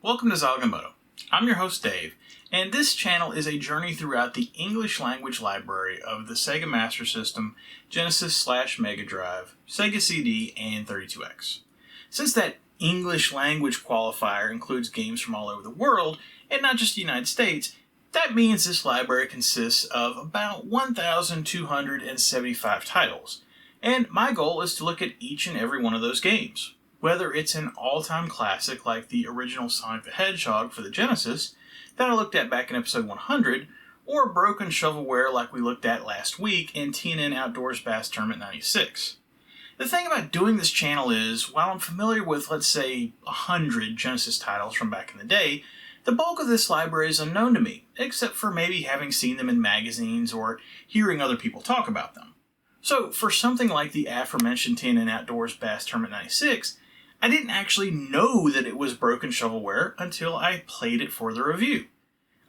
Welcome to Zilog and Moto. I'm your host Dave, and this channel is a journey throughout the English language library of the Sega Master System, Genesis/Mega Drive, Sega CD, and 32X. Since that English language qualifier includes games from all over the world, and not just the United States, that means this library consists of about 1,275 titles, and my goal is to look at each and every one of those games. Whether it's an all-time classic like the original Sonic the Hedgehog for the Genesis that I looked at back in episode 100, or broken shovelware like we looked at last week in TNN Outdoors Bass Tournament 96. The thing about doing this channel is, while I'm familiar with, let's say, 100 Genesis titles from back in the day, the bulk of this library is unknown to me, except for maybe having seen them in magazines or hearing other people talk about them. So for something like the aforementioned TNN Outdoors Bass Tournament 96, I didn't actually know that it was broken shovelware until I played it for the review.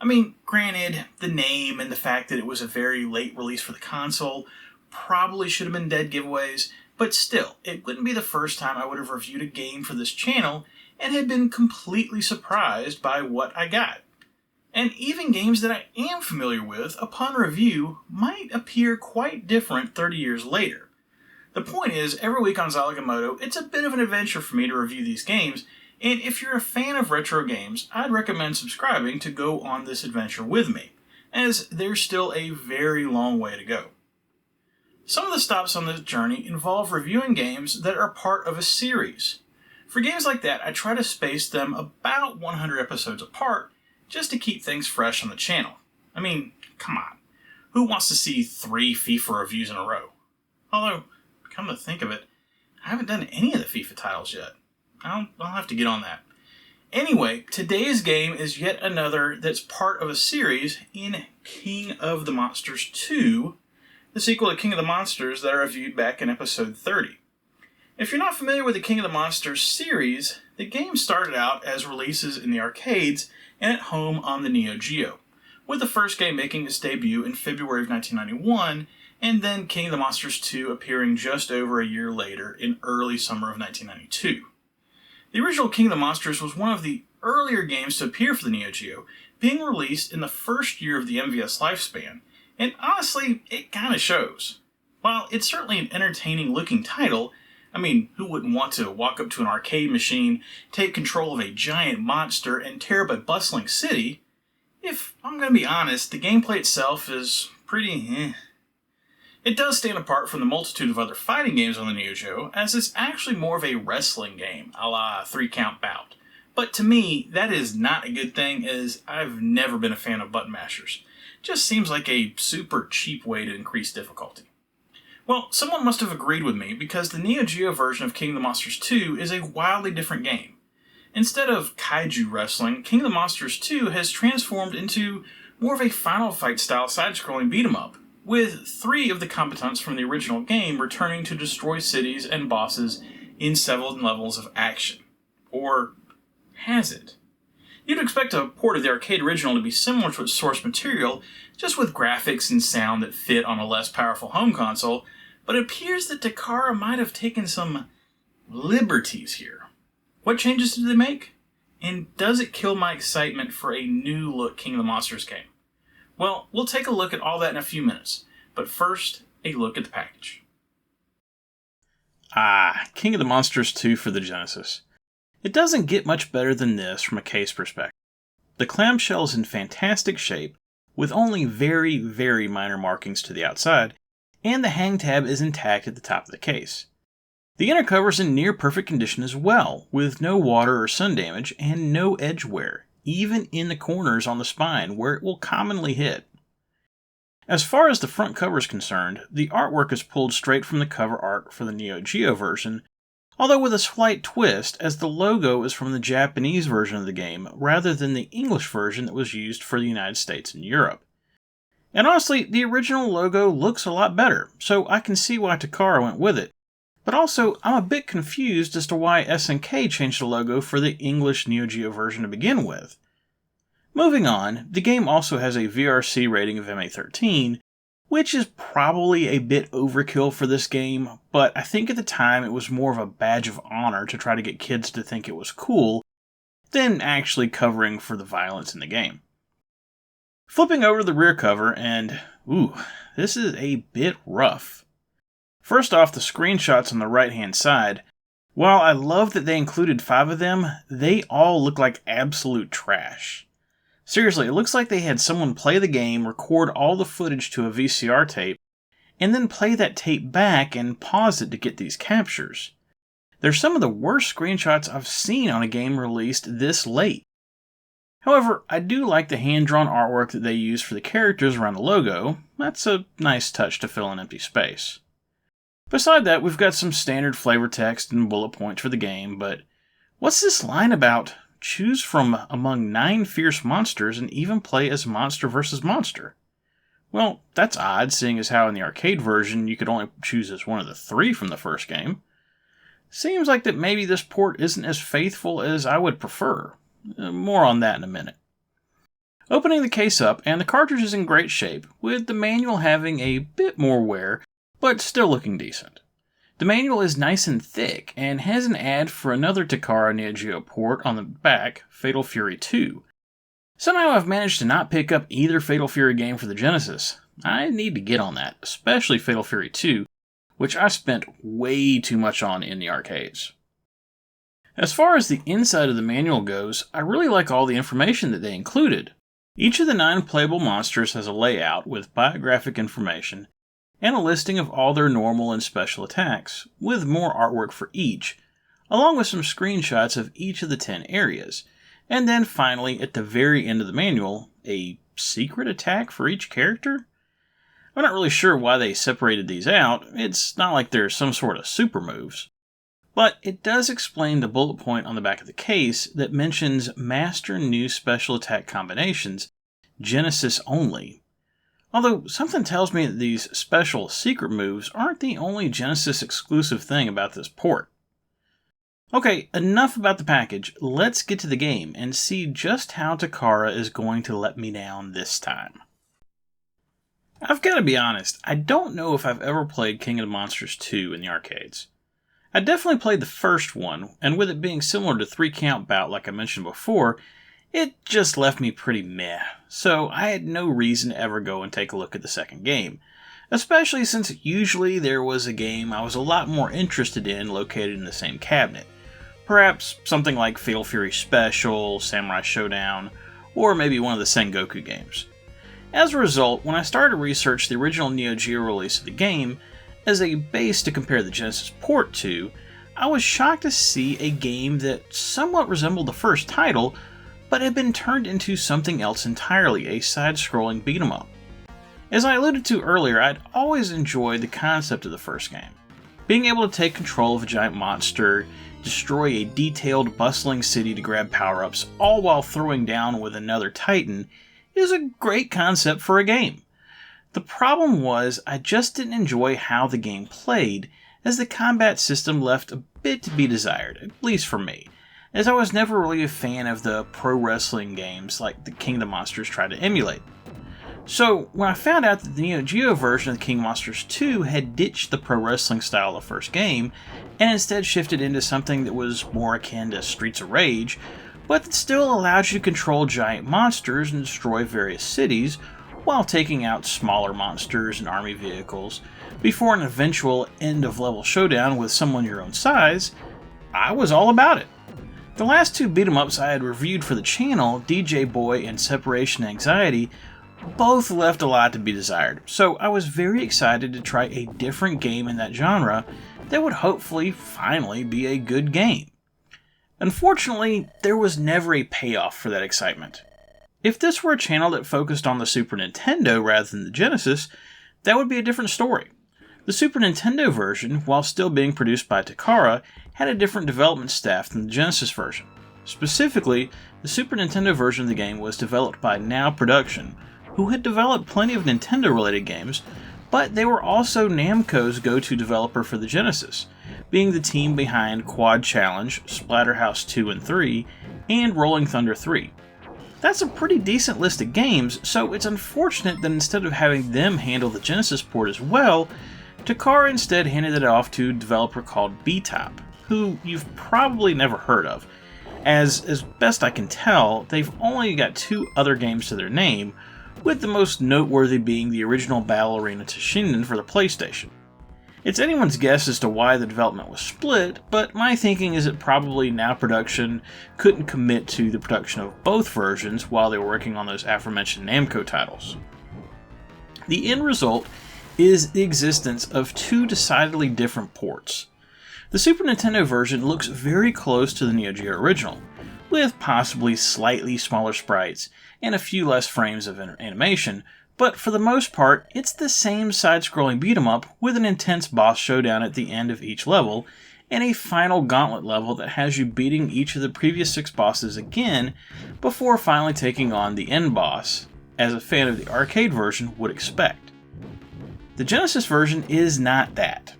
I mean, granted, the name and the fact that it was a very late release for the console probably should have been dead giveaways, but still, it wouldn't be the first time I would have reviewed a game for this channel and had been completely surprised by what I got. And even games that I am familiar with, upon review, might appear quite different 30 years later. The point is, every week on Zilog and Moto, it's a bit of an adventure for me to review these games, and if you're a fan of retro games, I'd recommend subscribing to go on this adventure with me, as there's still a very long way to go. Some of the stops on this journey involve reviewing games that are part of a series. For games like that, I try to space them about 100 episodes apart, just to keep things fresh on the channel. I mean, come on, who wants to see 3 FIFA reviews in a row? Although, come to think of it, I haven't done any of the FIFA titles yet. I'll have to get on that. Anyway, today's game is yet another that's part of a series in King of the Monsters 2, the sequel to King of the Monsters that I reviewed back in episode 30. If you're not familiar with the King of the Monsters series, the game started out as releases in the arcades and at home on the Neo Geo, with the first game making its debut in February of 1991, and then King of the Monsters 2 appearing just over a year later in early summer of 1992. The original King of the Monsters was one of the earlier games to appear for the Neo Geo, being released in the first year of the MVS lifespan, and honestly, it kinda shows. While it's certainly an entertaining looking title, I mean, who wouldn't want to walk up to an arcade machine, take control of a giant monster, and tear up a bustling city? If I'm gonna be honest, the gameplay itself is pretty It does stand apart from the multitude of other fighting games on the Neo Geo, as it's actually more of a wrestling game, a la 3-count bout. But to me, that is not a good thing, as I've never been a fan of button mashers. Just seems like a super cheap way to increase difficulty. Well, someone must have agreed with me, because the Neo Geo version of King of the Monsters 2 is a wildly different game. Instead of kaiju wrestling, King of the Monsters 2 has transformed into more of a Final Fight style side-scrolling beat-em-up, with 3 of the combatants from the original game returning to destroy cities and bosses in several levels of action. Or has it? You'd expect a port of the arcade original to be similar to its source material, just with graphics and sound that fit on a less powerful home console, but it appears that Takara might have taken some liberties here. What changes did they make? And does it kill my excitement for a new-look King of the Monsters game? Well, we'll take a look at all that in a few minutes, but first, a look at the package. King of the Monsters 2 for the Genesis. It doesn't get much better than this from a case perspective. The clamshell is in fantastic shape, with only very, very minor markings to the outside, and the hang tab is intact at the top of the case. The inner cover is in near perfect condition as well, with no water or sun damage and no edge wear, even in the corners on the spine where it will commonly hit. As far as the front cover is concerned, the artwork is pulled straight from the cover art for the Neo Geo version, although with a slight twist, as the logo is from the Japanese version of the game rather than the English version that was used for the United States and Europe. And honestly, the original logo looks a lot better, so I can see why Takara went with it. But also, I'm a bit confused as to why SNK changed the logo for the English Neo Geo version to begin with. Moving on, the game also has a VRC rating of MA13, which is probably a bit overkill for this game, but I think at the time it was more of a badge of honor to try to get kids to think it was cool, than actually covering for the violence in the game. Flipping over to the rear cover, and ooh, this is a bit rough. First off, the screenshots on the right-hand side, while I love that they included 5 of them, they all look like absolute trash. Seriously, it looks like they had someone play the game, record all the footage to a VCR tape, and then play that tape back and pause it to get these captures. They're some of the worst screenshots I've seen on a game released this late. However, I do like the hand-drawn artwork that they use for the characters around the logo. That's a nice touch to fill an empty space. Beside that, we've got some standard flavor text and bullet points for the game, but what's this line about choose from among 9 fierce monsters and even play as monster versus monster? Well, that's odd, seeing as how in the arcade version you could only choose as one of the 3 from the first game. Seems like that maybe this port isn't as faithful as I would prefer. More on that in a minute. Opening the case up, and the cartridge is in great shape, with the manual having a bit more wear, but still looking decent. The manual is nice and thick, and has an ad for another Takara Neo Geo port on the back, Fatal Fury 2. Somehow I've managed to not pick up either Fatal Fury game for the Genesis. I need to get on that, especially Fatal Fury 2, which I spent way too much on in the arcades. As far as the inside of the manual goes, I really like all the information that they included. Each of the 9 playable monsters has a layout with biographic information and a listing of all their normal and special attacks, with more artwork for each, along with some screenshots of each of the 10 areas, and then finally, at the very end of the manual, a secret attack for each character? I'm not really sure why they separated these out. It's not like they're some sort of super moves. But it does explain the bullet point on the back of the case that mentions master new special attack combinations, Genesis only. Although something tells me that these special secret moves aren't the only Genesis exclusive thing about this port. Okay, enough about the package. Let's get to the game and see just how Takara is going to let me down this time. I've got to be honest, I don't know if I've ever played King of the Monsters 2 in the arcades. I definitely played the first one, and with it being similar to 3 Count Bout like I mentioned before, it just left me pretty meh, so I had no reason to ever go and take a look at the second game, especially since usually there was a game I was a lot more interested in located in the same cabinet. Perhaps something like Fatal Fury Special, Samurai Showdown, or maybe one of the Sengoku games. As a result, when I started to research the original Neo Geo release of the game, as a base to compare the Genesis port to, I was shocked to see a game that somewhat resembled the first title, but had been turned into something else entirely, a side-scrolling beat-em-up. As I alluded to earlier, I'd always enjoyed the concept of the first game. Being able to take control of a giant monster, destroy a detailed, bustling city to grab power-ups, all while throwing down with another titan, is a great concept for a game. The problem was, I just didn't enjoy how the game played, as the combat system left a bit to be desired, at least for me, as I was never really a fan of the pro wrestling games like the King of the Monsters tried to emulate. So, when I found out that the Neo Geo version of King of Monsters 2 had ditched the pro wrestling style of the first game, and instead shifted into something that was more akin to Streets of Rage, but that still allowed you to control giant monsters and destroy various cities, while taking out smaller monsters and army vehicles, before an eventual end-of-level showdown with someone your own size, I was all about it. The last 2 beat-em-ups I had reviewed for the channel, DJ Boy and Separation Anxiety, both left a lot to be desired, so I was very excited to try a different game in that genre that would hopefully finally be a good game. Unfortunately, there was never a payoff for that excitement. If this were a channel that focused on the Super Nintendo rather than the Genesis, that would be a different story. The Super Nintendo version, while still being produced by Takara, had a different development staff than the Genesis version. Specifically, the Super Nintendo version of the game was developed by Now Production, who had developed plenty of Nintendo-related games, but they were also Namco's go-to developer for the Genesis, being the team behind Quad Challenge, Splatterhouse 2 and 3, and Rolling Thunder 3. That's a pretty decent list of games, so it's unfortunate that instead of having them handle the Genesis port as well, Takara instead handed it off to a developer called B-Top, who you've probably never heard of, as best I can tell, they've only got 2 other games to their name, with the most noteworthy being the original Battle Arena Toshinden for the PlayStation. It's anyone's guess as to why the development was split, but my thinking is that probably Now Production couldn't commit to the production of both versions while they were working on those aforementioned Namco titles. The end result is the existence of 2 decidedly different ports. The Super Nintendo version looks very close to the Neo Geo original, with possibly slightly smaller sprites and a few less frames of animation, but for the most part, it's the same side-scrolling beat-em-up with an intense boss showdown at the end of each level, and a final gauntlet level that has you beating each of the previous 6 bosses again before finally taking on the end boss, as a fan of the arcade version would expect. The Genesis version is not that.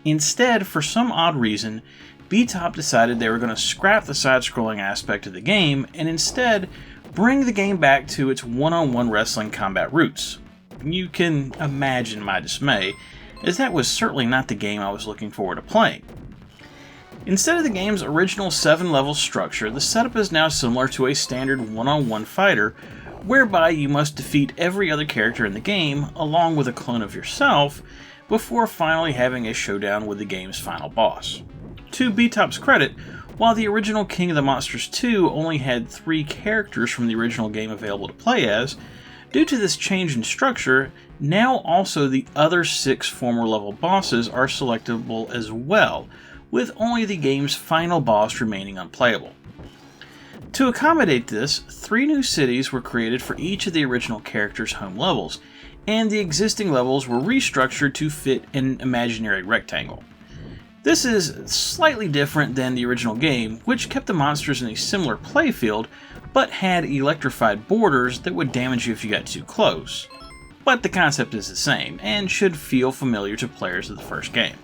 Instead, for some odd reason, B-Top decided they were going to scrap the side-scrolling aspect of the game and instead bring the game back to its one-on-one wrestling combat roots. You can imagine my dismay, as that was certainly not the game I was looking forward to playing. Instead of the game's original 7-level structure, the setup is now similar to a standard one-on-one fighter, whereby you must defeat every other character in the game, along with a clone of yourself, before finally having a showdown with the game's final boss. To B-Top's credit, while the original King of the Monsters 2 only had 3 characters from the original game available to play as, due to this change in structure, now also the other 6 former level bosses are selectable as well, with only the game's final boss remaining unplayable. To accommodate this, 3 new cities were created for each of the original characters' home levels, and the existing levels were restructured to fit an imaginary rectangle. This is slightly different than the original game, which kept the monsters in a similar playfield, but had electrified borders that would damage you if you got too close. But the concept is the same, and should feel familiar to players of the first game.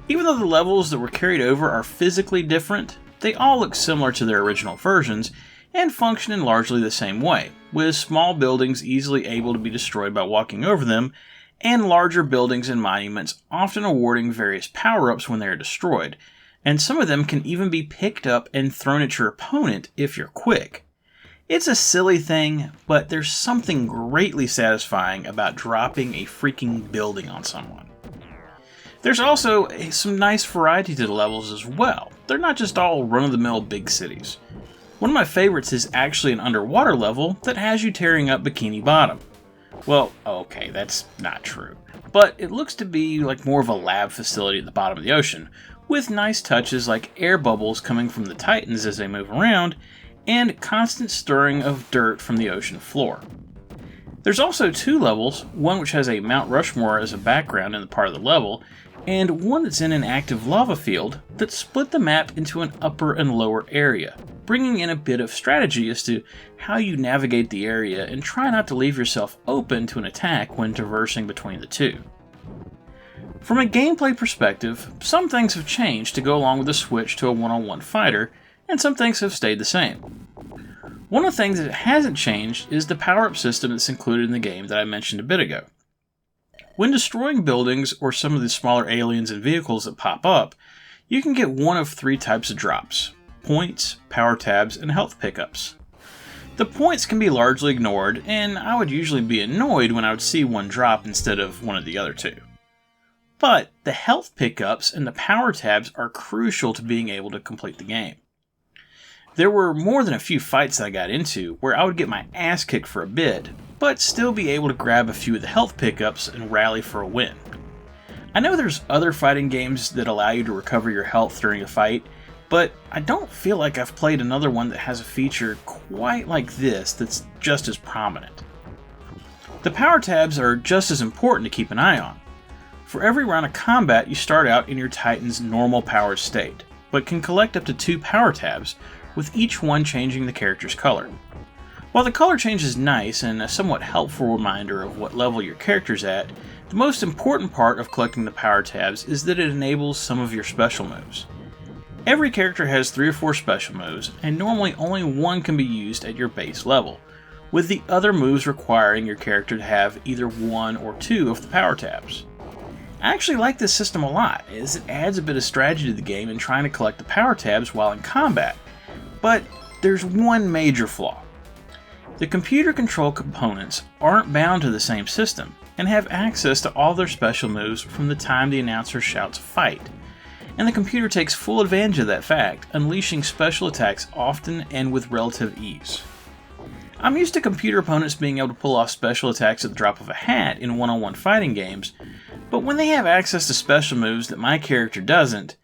Even though the levels that were carried over are physically different, they all look similar to their original versions, and function in largely the same way, with small buildings easily able to be destroyed by walking over them, and larger buildings and monuments often awarding various power-ups when they are destroyed, and some of them can even be picked up and thrown at your opponent if you're quick. It's a silly thing, but there's something greatly satisfying about dropping a freaking building on someone. There's also some nice variety to the levels as well. They're not just all run-of-the-mill big cities. One of my favorites is actually an underwater level that has you tearing up Bikini Bottom. Well, okay, that's not true. But it looks to be like more of a lab facility at the bottom of the ocean, with nice touches like air bubbles coming from the Titans as they move around, and constant stirring of dirt from the ocean floor. There's also 2 levels, one which has a Mount Rushmore as a background in the part of the level, and one that's in an active lava field that split the map into an upper and lower area, bringing in a bit of strategy as to how you navigate the area and try not to leave yourself open to an attack when traversing between the 2. From a gameplay perspective, some things have changed to go along with the switch to a one-on-one fighter, and some things have stayed the same. One of the things that hasn't changed is the power-up system that's included in the game that I mentioned a bit ago. When destroying buildings or some of the smaller aliens and vehicles that pop up, you can get one of 3 types of drops: points, power tabs, and health pickups. The points can be largely ignored, and I would usually be annoyed when I would see one drop instead of one of the other 2. But the health pickups and the power tabs are crucial to being able to complete the game. There were more than a few fights that I got into where I would get my ass kicked for a bit, but still be able to grab a few of the health pickups and rally for a win. I know there's other fighting games that allow you to recover your health during a fight, but I don't feel like I've played another one that has a feature quite like this that's just as prominent. The power tabs are just as important to keep an eye on. For every round of combat, you start out in your Titan's normal power state, but can collect up to 2 power tabs, with each one changing the character's color. While the color change is nice and a somewhat helpful reminder of what level your character's at, the most important part of collecting the power tabs is that it enables some of your special moves. Every character has 3 or 4 special moves, and normally only one can be used at your base level, with the other moves requiring your character to have either 1 or 2 of the power tabs. I actually like this system a lot, as it adds a bit of strategy to the game in trying to collect the power tabs while in combat, But there's one major flaw. The computer control components aren't bound to the same system and have access to all their special moves from the time the announcer shouts fight. And the computer takes full advantage of that fact, unleashing special attacks often and with relative ease. I'm used to computer opponents being able to pull off special attacks at the drop of a hat in one-on-one fighting games, but when they have access to special moves that my character doesn't,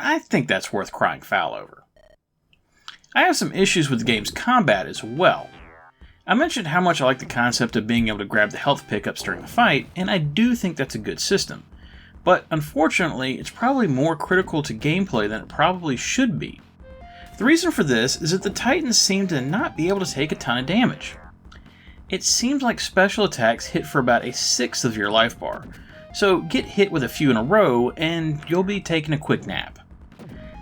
I think that's worth crying foul over. I have some issues with the game's combat as well. I mentioned how much I like the concept of being able to grab the health pickups during the fight, and I do think that's a good system. But unfortunately, it's probably more critical to gameplay than it probably should be. The reason for this is that the Titans seem to not be able to take a ton of damage. It seems like special attacks hit for about a sixth of your life bar, so get hit with a few in a row and you'll be taking a quick nap.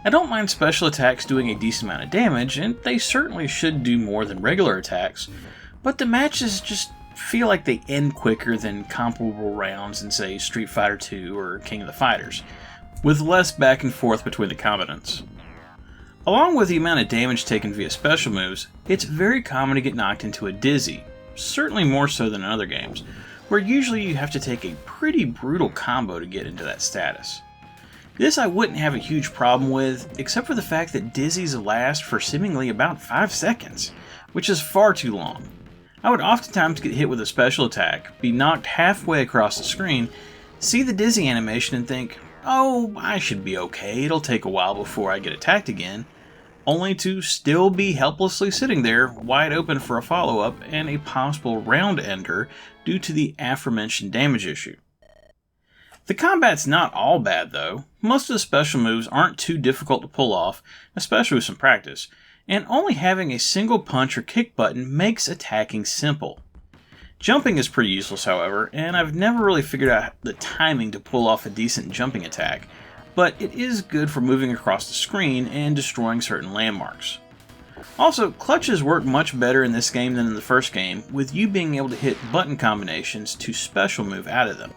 I don't mind special attacks doing a decent amount of damage, and they certainly should do more than regular attacks, but the matches just feel like they end quicker than comparable rounds in, say, Street Fighter II or King of the Fighters, with less back and forth between the combatants. Along with the amount of damage taken via special moves, it's very common to get knocked into a dizzy, certainly more so than in other games, where usually you have to take a pretty brutal combo to get into that status. This I wouldn't have a huge problem with, except for the fact that dizzies last for seemingly about 5 seconds, which is far too long. I would oftentimes get hit with a special attack, be knocked halfway across the screen, see the dizzy animation and think, oh, I should be okay, it'll take a while before I get attacked again, only to still be helplessly sitting there, wide open for a follow-up and a possible round ender due to the aforementioned damage issue. The combat's not all bad though. Most of the special moves aren't too difficult to pull off, especially with some practice, and only having a single punch or kick button makes attacking simple. Jumping is pretty useless, however, and I've never really figured out the timing to pull off a decent jumping attack, but it is good for moving across the screen and destroying certain landmarks. Also, clutches work much better in this game than in the first game, with you being able to hit button combinations to special move out of them,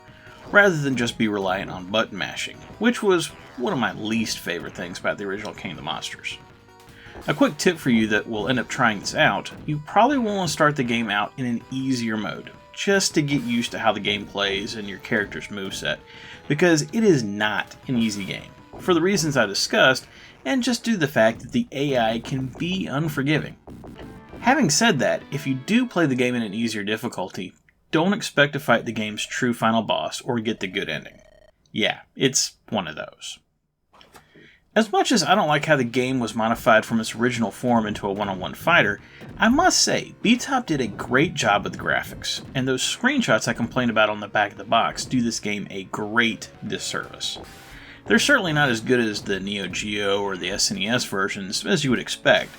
rather than just be reliant on button mashing, which was one of my least favorite things about the original King of the Monsters. A quick tip for you that will end up trying this out, you probably will want to start the game out in an easier mode, just to get used to how the game plays and your character's moveset, because it is not an easy game, for the reasons I discussed, and just due to the fact that the AI can be unforgiving. Having said that, if you do play the game in an easier difficulty, don't expect to fight the game's true final boss or get the good ending. Yeah, it's one of those. As much as I don't like how the game was modified from its original form into a one-on-one fighter, I must say, B-Top did a great job with the graphics, and those screenshots I complained about on the back of the box do this game a great disservice. They're certainly not as good as the Neo Geo or the SNES versions, as you would expect,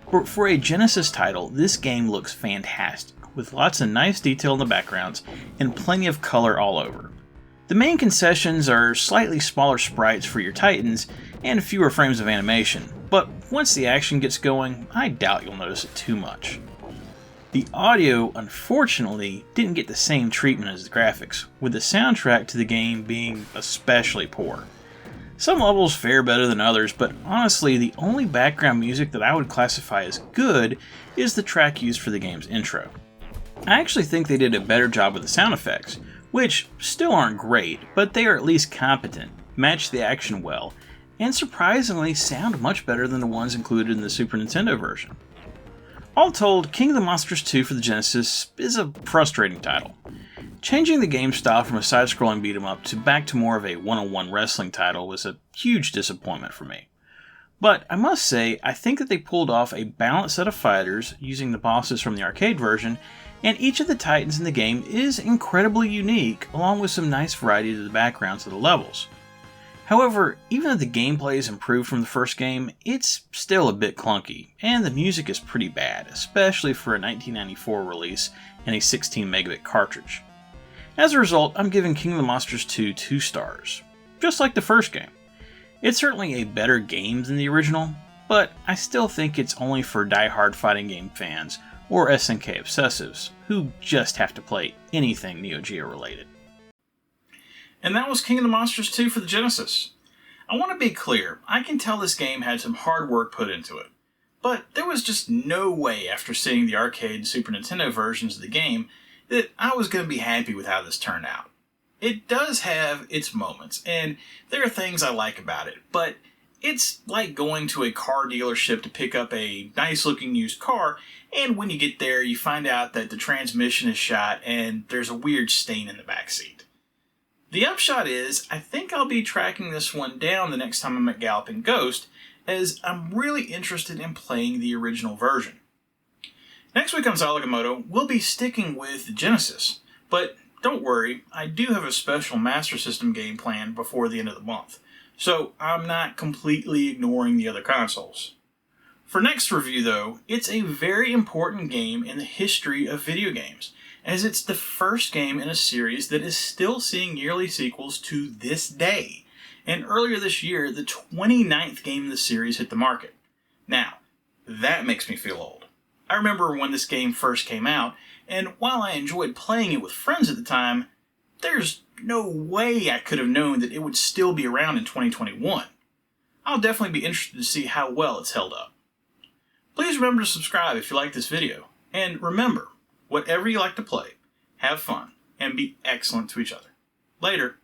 but for a Genesis title, this game looks fantastic, with lots of nice detail in the backgrounds and plenty of color all over. The main concessions are slightly smaller sprites for your Titans and fewer frames of animation, but once the action gets going, I doubt you'll notice it too much. The audio, unfortunately, didn't get the same treatment as the graphics, with the soundtrack to the game being especially poor. Some levels fare better than others, but honestly, the only background music that I would classify as good is the track used for the game's intro. I actually think they did a better job with the sound effects, which still aren't great, but they are at least competent, match the action well, and surprisingly sound much better than the ones included in the Super Nintendo version. All told, King of the Monsters 2 for the Genesis is a frustrating title. Changing the game style from a side-scrolling beat-em-up to back to more of a one-on-one wrestling title was a huge disappointment for me. But I must say, I think that they pulled off a balanced set of fighters using the bosses from the arcade version, and each of the Titans in the game is incredibly unique, along with some nice variety to the backgrounds of the levels. However, even though the gameplay is improved from the first game, it's still a bit clunky, and the music is pretty bad, especially for a 1994 release and a 16 megabit cartridge. As a result, I'm giving King of the Monsters 2 2 stars, just like the first game. It's certainly a better game than the original, but I still think it's only for die-hard fighting game fans or SNK obsessives who just have to play anything Neo Geo related. And that was King of the Monsters 2 for the Genesis. I want to be clear, I can tell this game had some hard work put into it, but there was just no way after seeing the arcade and Super Nintendo versions of the game that I was going to be happy with how this turned out. It does have its moments, and there are things I like about it, but it's like going to a car dealership to pick up a nice-looking used car, and when you get there, you find out that the transmission is shot and there's a weird stain in the backseat. The upshot is, I think I'll be tracking this one down the next time I'm at Galloping Ghost, as I'm really interested in playing the original version. Next week on Zilog and Moto, we'll be sticking with the Genesis, but don't worry, I do have a special Master System game planned before the end of the month, so I'm not completely ignoring the other consoles. For next review though, it's a very important game in the history of video games, as it's the first game in a series that is still seeing yearly sequels to this day. And earlier this year, the 29th game in the series hit the market. Now, that makes me feel old. I remember when this game first came out, and while I enjoyed playing it with friends at the time, there's no way I could have known that it would still be around in 2021. I'll definitely be interested to see how well it's held up. Please remember to subscribe if you like this video, and remember, whatever you like to play, have fun, and be excellent to each other. Later.